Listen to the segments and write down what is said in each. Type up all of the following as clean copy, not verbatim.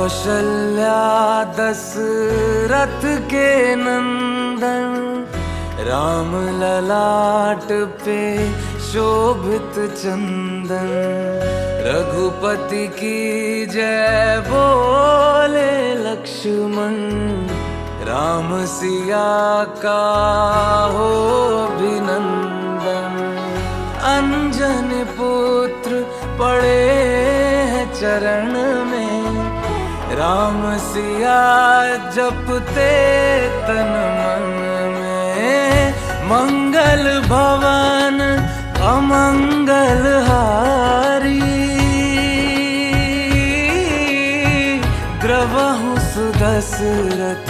कौशल्या दशरथ के नंदन, राम ललाट पे शोभित चंदन। रघुपति की जय बोले लक्ष्मण, राम सिया का हो अभिनंदन। अंजन पुत्र पड़े हैं चरण में, राम सिया जपते तन मन में। मंगल भवन अमंगल हारी, द्रवहु सुदशरथ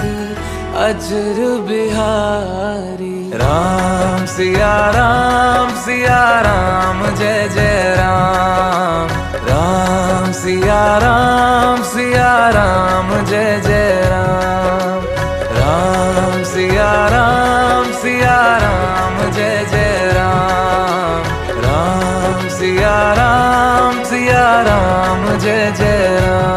अजर बिहारी। राम सिया राम जय जय राम। राम सिया राम जय जय राम। राम सिया राम जय जय राम। राम सिया राम जय जय राम।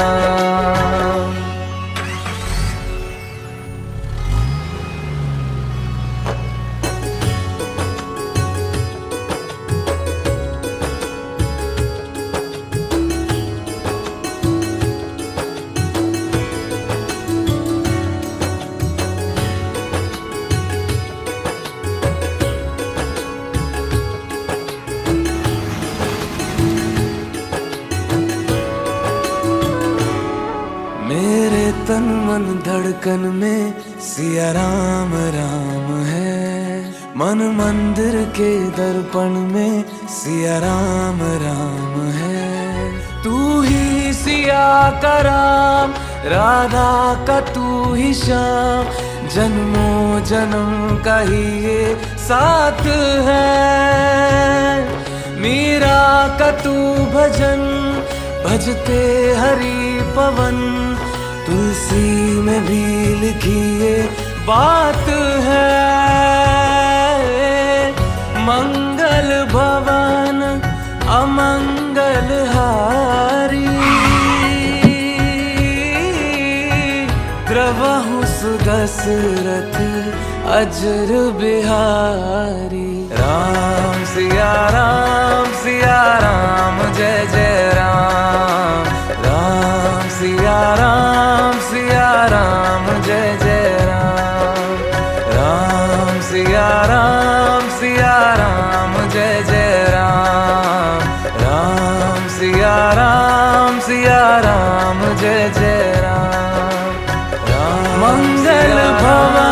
मेरे तन मन धड़कन में सिया राम राम है। मन मंदिर के दर्पण में सिया राम राम है। तू ही सिया का राम, राधा का तू ही श्याम। जन्मों जन्म का ही ये साथ है। मीरा का तू भजन, भजते हरि पवन। तुलसी में भी लिखी ये बात है। मंगल भवन अमंगल हारी, द्रवहु सुदशरथ अजर बिहारी। राम सिया राम जय जय राम। राम सिया राम जय जय राम। राम सिया राम जय जय राम। राम सिया राम जय जय राम। मंगल भवन